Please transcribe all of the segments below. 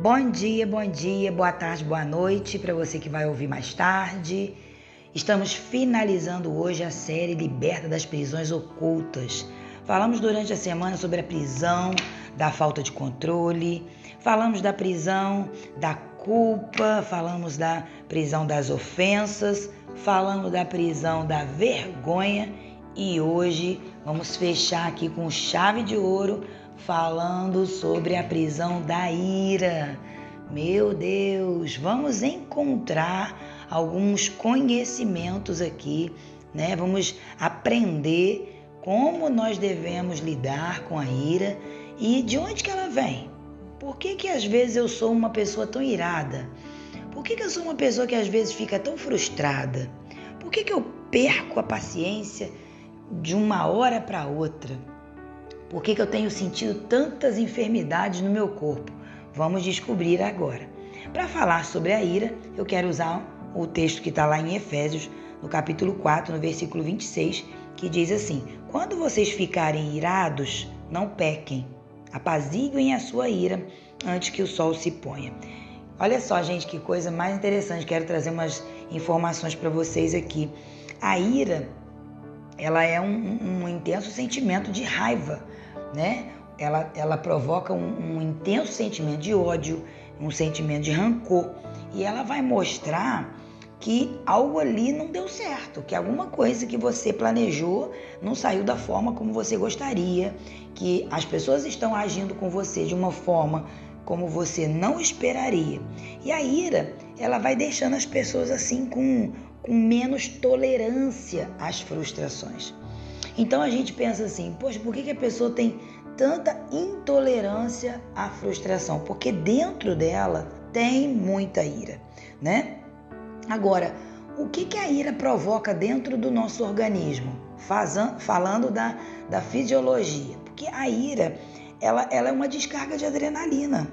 Bom dia, boa tarde, boa noite para você que vai ouvir mais tarde. Estamos finalizando hoje a série Liberta das Prisões Ocultas. Falamos durante a semana sobre a prisão da falta de controle, falamos da prisão da culpa, falamos da prisão das ofensas, falamos da prisão da vergonha e hoje vamos fechar aqui com chave de ouro falando sobre a prisão da ira. Meu Deus, vamos encontrar alguns conhecimentos aqui, né? Vamos aprender como nós devemos lidar com a ira e de onde que ela vem. Por que às vezes eu sou uma pessoa tão irada? Por que eu sou uma pessoa que às vezes fica tão frustrada? Por que eu perco a paciência de uma hora para outra? Por que eu tenho sentido tantas enfermidades no meu corpo? Vamos descobrir agora. Para falar sobre a ira, eu quero usar o texto que está lá em Efésios, no capítulo 4, no versículo 26, que diz assim: quando vocês ficarem irados, não pequem, apaziguem a sua ira antes que o sol se ponha. Olha só, gente, que coisa mais interessante. Quero trazer umas informações para vocês aqui. A ira, ela é um intenso sentimento de raiva, né? Ela provoca um intenso sentimento de ódio, um sentimento de rancor. E ela vai mostrar que algo ali não deu certo, que alguma coisa que você planejou não saiu da forma como você gostaria, que as pessoas estão agindo com você de uma forma como você não esperaria. E a ira, ela vai deixando as pessoas assim com menos tolerância às frustrações. Então a gente pensa assim, poxa, por que a pessoa tem tanta intolerância à frustração? Porque dentro dela tem muita ira, né? Agora, o que a ira provoca dentro do nosso organismo? Falando da fisiologia. Porque a ira, ela é uma descarga de adrenalina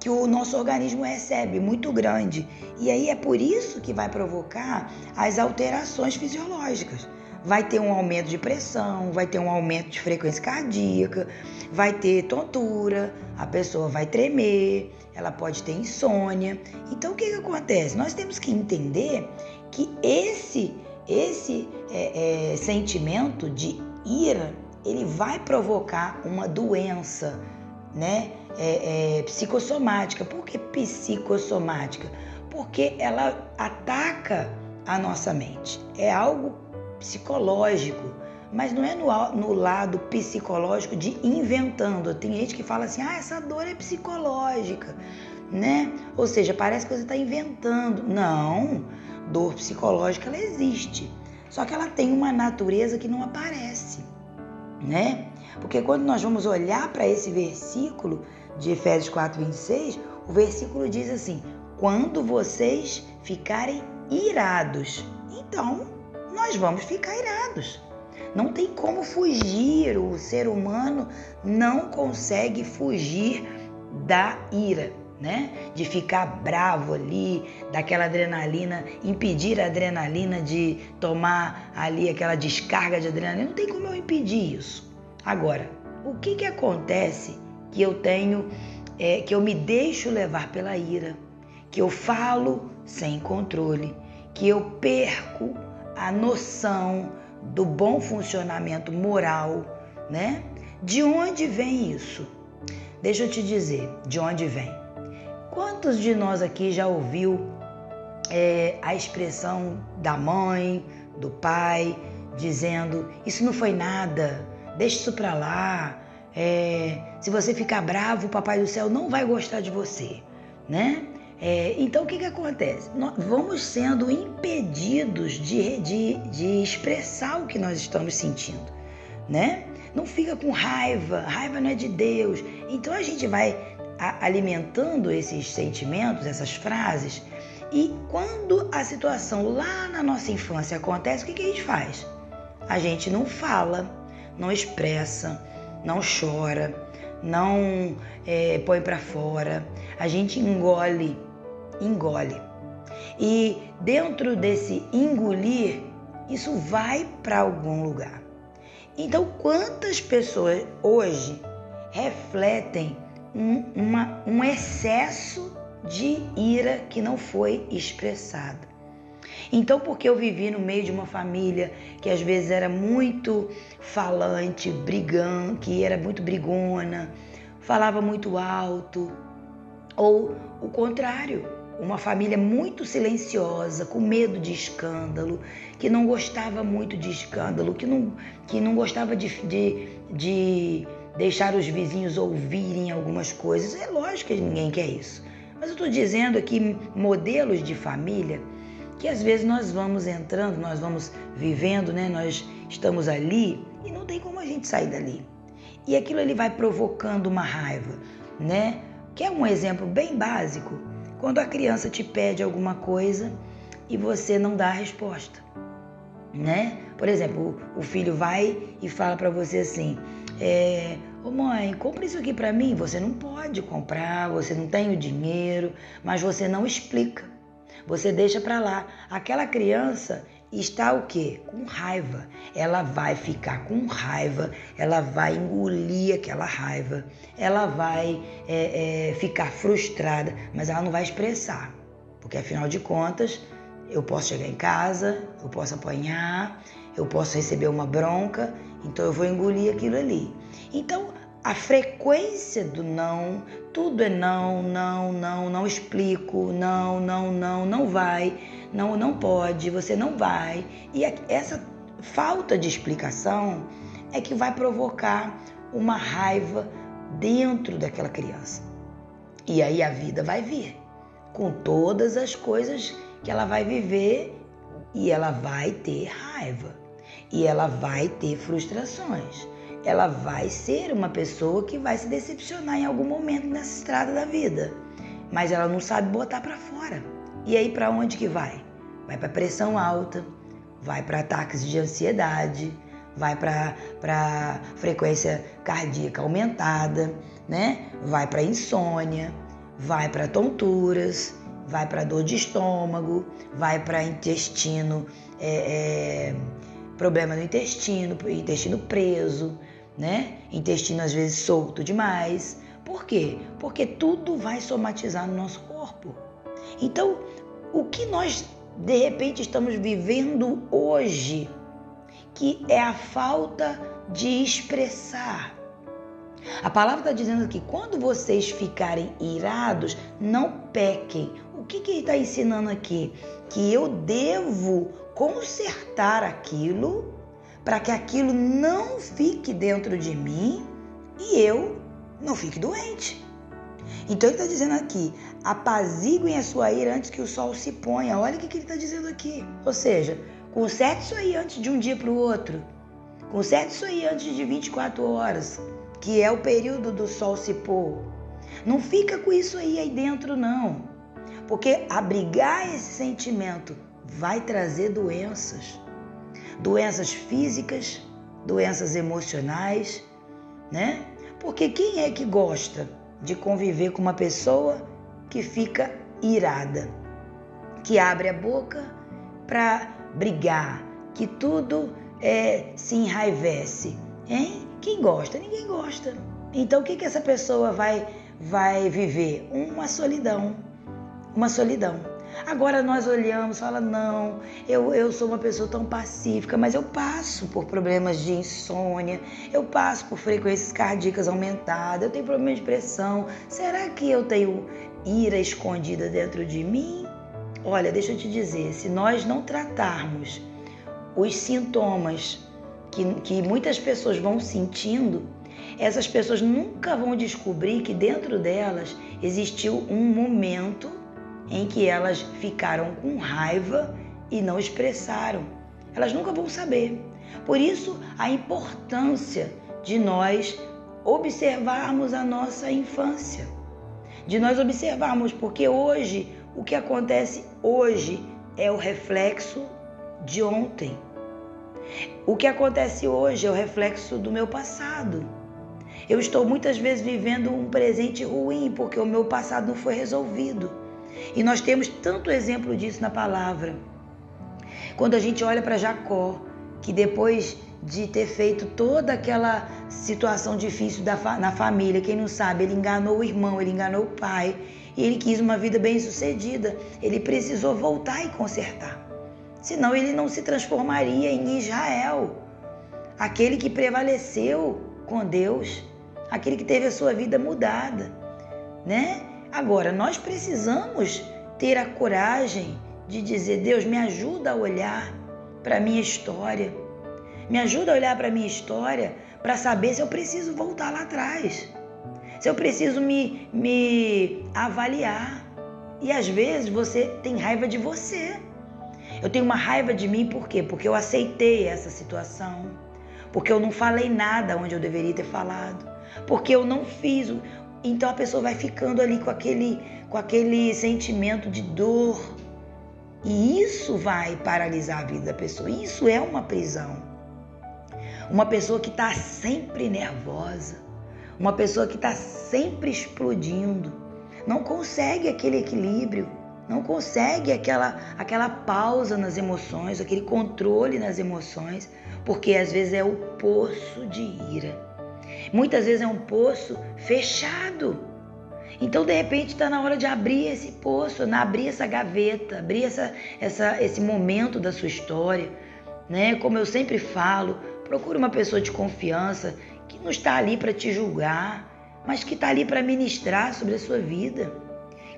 que o nosso organismo recebe, muito grande. E aí é por isso que vai provocar as alterações fisiológicas. Vai ter um aumento de pressão, vai ter um aumento de frequência cardíaca, vai ter tontura, a pessoa vai tremer, ela pode ter insônia. Então o que acontece? Nós temos que entender que esse sentimento de ira, ele vai provocar uma doença, né? Psicossomática. Por que psicossomática? Porque ela ataca a nossa mente. É algo psicológico, mas não é no lado psicológico de inventando. Tem gente que fala assim, essa dor é psicológica, né? Ou seja, parece que você está inventando. Não, dor psicológica ela existe, só que ela tem uma natureza que não aparece, né? Porque quando nós vamos olhar para esse versículo de Efésios 4, 26, o versículo diz assim: quando vocês ficarem irados, então nós vamos ficar irados. Não tem como fugir, o ser humano não consegue fugir da ira, né? De ficar bravo ali, daquela adrenalina, impedir a adrenalina de tomar ali aquela descarga de adrenalina. Não tem como eu impedir isso. Agora, o que acontece que eu tenho, que eu me deixo levar pela ira, que eu falo sem controle, que eu perco a noção do bom funcionamento moral, né? De onde vem isso? Deixa eu te dizer de onde vem. Quantos de nós aqui já ouviu a expressão da mãe, do pai, dizendo, isso não foi nada, deixa isso pra lá, se você ficar bravo, o Papai do Céu não vai gostar de você, né? Então o que acontece? Nós vamos sendo impedidos de expressar o que nós estamos sentindo, né? Não fica com raiva, raiva não é de Deus. Então a gente vai alimentando esses sentimentos, essas frases, e quando a situação lá na nossa infância acontece, o que a gente faz? A gente não fala, não expressa, não chora, não põe para fora, a gente engole. E dentro desse engolir, isso vai para algum lugar. Então, quantas pessoas hoje refletem um excesso de ira que não foi expressada. Então, porque eu vivi no meio de uma família que às vezes era muito falante, brigando, que era muito brigona, falava muito alto, ou o contrário, uma família muito silenciosa, com medo de escândalo, que não gostava muito de escândalo, que não gostava de deixar os vizinhos ouvirem algumas coisas. É lógico que ninguém quer isso. Mas eu estou dizendo aqui modelos de família que às vezes nós vamos entrando, nós vamos vivendo, né? Nós estamos ali e não tem como a gente sair dali. E aquilo ali vai provocando uma raiva, né? Que é um exemplo bem básico, quando a criança te pede alguma coisa e você não dá a resposta, né? Por exemplo, o filho vai e fala para você assim, ô mãe, compra isso aqui para mim. Você não pode comprar, você não tem o dinheiro, mas você não explica. Você deixa para lá. Aquela criança está o quê? Com raiva. Ela vai ficar com raiva, ela vai engolir aquela raiva, ela vai ficar frustrada, mas ela não vai expressar. Porque afinal de contas, eu posso chegar em casa, eu posso apanhar, eu posso receber uma bronca, então eu vou engolir aquilo ali. Então, a frequência do não, tudo é não explico, não vai, não pode, você não vai. E essa falta de explicação é que vai provocar uma raiva dentro daquela criança. E aí a vida vai vir, com todas as coisas que ela vai viver, e ela vai ter raiva, e ela vai ter frustrações. Ela vai ser uma pessoa que vai se decepcionar em algum momento nessa estrada da vida, mas ela não sabe botar para fora. E aí para onde que vai? Vai para pressão alta, vai para ataques de ansiedade, vai para frequência cardíaca aumentada, né? Vai para insônia, vai para tonturas, vai para dor de estômago, vai para intestino, problema no intestino preso, né? Intestino às vezes solto demais. Por quê? Porque tudo vai somatizar no nosso corpo. Então, o que nós de repente estamos vivendo hoje, que é a falta de expressar. A palavra está dizendo que quando vocês ficarem irados, não pequem. O que ele está ensinando aqui? Que eu devo consertar aquilo para que aquilo não fique dentro de mim e eu não fique doente. Então ele está dizendo aqui, apaziguem a sua ira antes que o sol se ponha. Olha o que ele está dizendo aqui. Ou seja, conserte isso aí antes de um dia para o outro. Conserte isso aí antes de 24 horas, que é o período do sol se pôr. Não fica com isso aí dentro, não. Porque abrigar esse sentimento vai trazer doenças. Doenças físicas, doenças emocionais, né? Porque quem é que gosta de conviver com uma pessoa que fica irada, que abre a boca para brigar, que tudo se enraivece, hein? Quem gosta? Ninguém gosta. Então o que essa pessoa vai viver? Uma solidão. Agora nós olhamos e falamos, não, eu sou uma pessoa tão pacífica, mas eu passo por problemas de insônia, eu passo por frequências cardíacas aumentadas, eu tenho problema de pressão. Será que eu tenho ira escondida dentro de mim? Olha, deixa eu te dizer, se nós não tratarmos os sintomas que muitas pessoas vão sentindo, essas pessoas nunca vão descobrir que dentro delas existiu um momento em que elas ficaram com raiva e não expressaram. Elas nunca vão saber. Por isso, a importância de nós observarmos a nossa infância, de nós observarmos, porque hoje, o que acontece hoje é o reflexo de ontem. O que acontece hoje é o reflexo do meu passado. Eu estou muitas vezes vivendo um presente ruim, porque o meu passado não foi resolvido. E nós temos tanto exemplo disso na palavra. Quando a gente olha para Jacó, que depois de ter feito toda aquela situação difícil na família. Quem não sabe, ele enganou o irmão, ele enganou o pai, e ele quis uma vida bem-sucedida. Ele precisou voltar e consertar. Senão ele não se transformaria em Israel, aquele que prevaleceu com Deus, aquele que teve a sua vida mudada, né? Agora, nós precisamos ter a coragem de dizer: Deus, me ajuda a olhar para a minha história. Me ajuda a olhar para a minha história para saber se eu preciso voltar lá atrás. Se eu preciso me avaliar. E às vezes você tem raiva de você. Eu tenho uma raiva de mim por quê? Porque eu aceitei essa situação. Porque eu não falei nada onde eu deveria ter falado. Porque eu não fiz. Então a pessoa vai ficando ali com aquele sentimento de dor. E isso vai paralisar a vida da pessoa. Isso é uma prisão. Uma pessoa que está sempre nervosa. Uma pessoa que está sempre explodindo. Não consegue aquele equilíbrio. Não consegue aquela pausa nas emoções, aquele controle nas emoções. Porque às vezes é o poço de ira. Muitas vezes é um poço fechado. Então, de repente, está na hora de abrir esse poço, abrir essa gaveta, abrir esse momento da sua história, né? Como eu sempre falo, procure uma pessoa de confiança que não está ali para te julgar, mas que está ali para ministrar sobre a sua vida,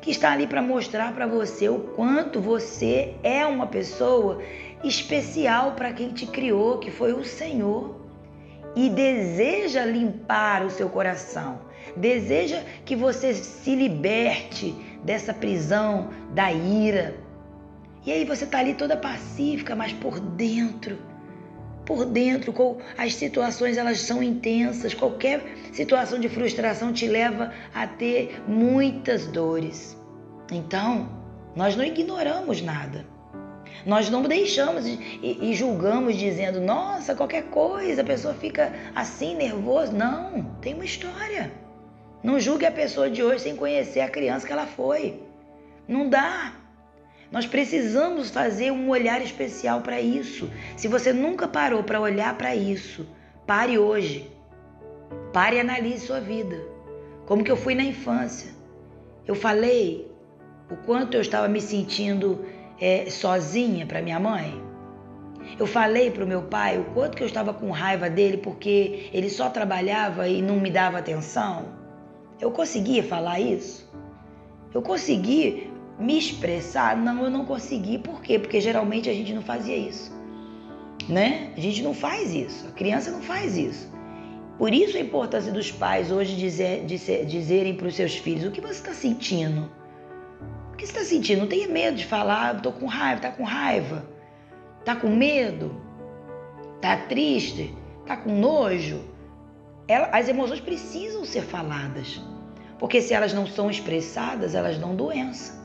que está ali para mostrar para você o quanto você é uma pessoa especial para quem te criou, que foi o Senhor, e deseja limpar o seu coração. Deseja que você se liberte dessa prisão da ira. E aí você está ali toda pacífica, mas por dentro, as situações elas são intensas. Qualquer situação de frustração te leva a ter muitas dores. Então, nós não ignoramos nada. Nós não deixamos e julgamos dizendo: nossa, qualquer coisa, a pessoa fica assim, nervosa. Não, tem uma história. Não julgue a pessoa de hoje sem conhecer a criança que ela foi. Não dá. Nós precisamos fazer um olhar especial para isso. Se você nunca parou para olhar para isso, pare hoje. Pare e analise sua vida. Como que eu fui na infância? Eu falei o quanto eu estava me sentindo sozinha para minha mãe. Eu falei para o meu pai o quanto que eu estava com raiva dele porque ele só trabalhava e não me dava atenção. Eu conseguia falar isso? Eu consegui me expressar? Não, eu não consegui. Por quê? Porque geralmente a gente não fazia isso, né? A gente não faz isso. A criança não faz isso. Por isso a importância dos pais hoje dizerem para os seus filhos: o que você está sentindo? O que você está sentindo? Não tenha medo de falar: estou com raiva. Está com raiva? Está com medo? Está triste? Está com nojo? As emoções precisam ser faladas, porque se elas não são expressadas, elas dão doença.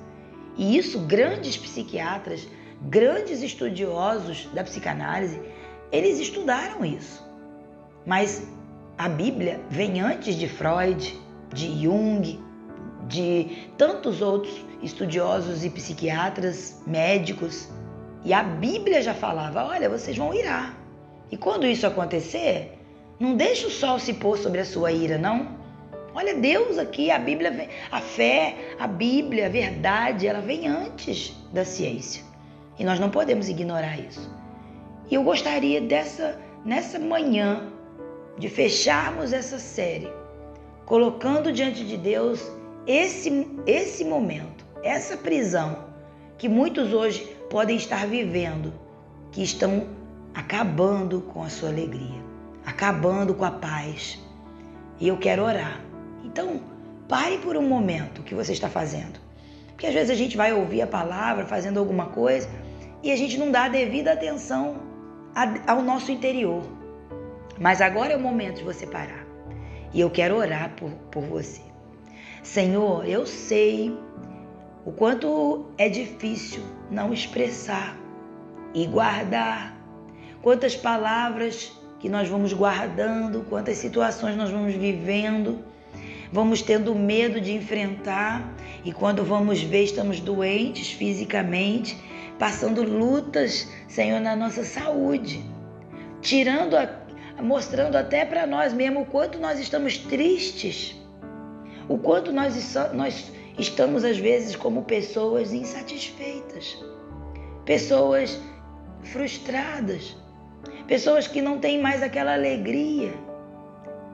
E isso, grandes psiquiatras, grandes estudiosos da psicanálise, eles estudaram isso. Mas a Bíblia vem antes de Freud, de Jung, de tantos outros estudiosos e psiquiatras, médicos. E a Bíblia já falava: olha, vocês vão irar. E quando isso acontecer, não deixe o sol se pôr sobre a sua ira, não. Olha, Deus aqui, a Bíblia, a fé, a Bíblia, a verdade, ela vem antes da ciência. E nós não podemos ignorar isso. E eu gostaria nessa manhã, de fecharmos essa série, colocando diante de Deus esse momento, essa prisão que muitos hoje podem estar vivendo, que estão acabando com a sua alegria, acabando com a paz. E eu quero orar. Então, pare por um momento o que você está fazendo. Porque às vezes a gente vai ouvir a palavra fazendo alguma coisa e a gente não dá a devida atenção ao nosso interior. Mas agora é o momento de você parar. E eu quero orar por você. Senhor, eu sei o quanto é difícil não expressar e guardar. Quantas palavras que nós vamos guardando, quantas situações nós vamos vivendo, vamos tendo medo de enfrentar, e quando vamos ver, estamos doentes fisicamente, passando lutas, Senhor, na nossa saúde. mostrando até para nós mesmos o quanto nós estamos tristes, o quanto nós estamos às vezes como pessoas insatisfeitas, pessoas frustradas, pessoas que não têm mais aquela alegria.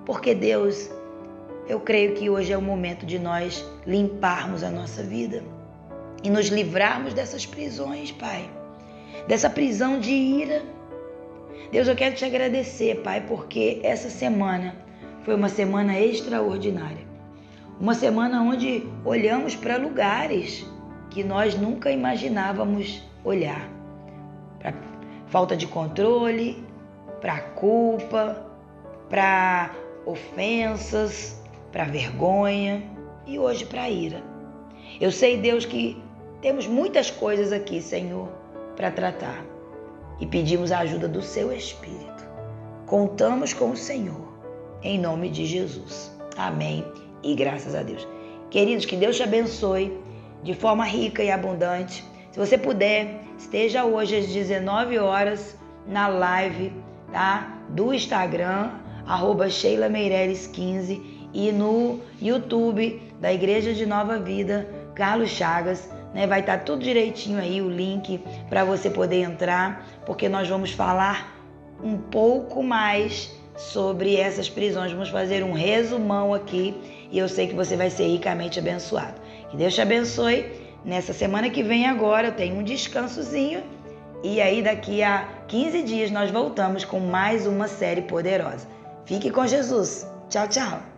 Porque Deus, eu creio que hoje é o momento de nós limparmos a nossa vida e nos livrarmos dessas prisões, Pai, dessa prisão de ira. Deus, eu quero te agradecer, Pai, porque essa semana foi uma semana extraordinária. Uma semana onde olhamos para lugares que nós nunca imaginávamos olhar. Para falta de controle, para culpa, para ofensas, para vergonha e hoje para ira. Eu sei, Deus, que temos muitas coisas aqui, Senhor, para tratar. E pedimos a ajuda do Seu Espírito. Contamos com o Senhor, em nome de Jesus. Amém e graças a Deus. Queridos, que Deus te abençoe de forma rica e abundante. Se você puder, esteja hoje às 19 horas na live, tá? Do Instagram, @SheilaMeireles15 e no YouTube da Igreja de Nova Vida, Carlos Chagas, né? Vai estar tudo direitinho aí, o link para você poder entrar, porque nós vamos falar um pouco mais sobre essas prisões. Vamos fazer um resumão aqui e eu sei que você vai ser ricamente abençoado. Que Deus te abençoe. Nessa semana que vem agora eu tenho um descansozinho e aí daqui a 15 dias nós voltamos com mais uma série poderosa. Fique com Jesus. Tchau, tchau.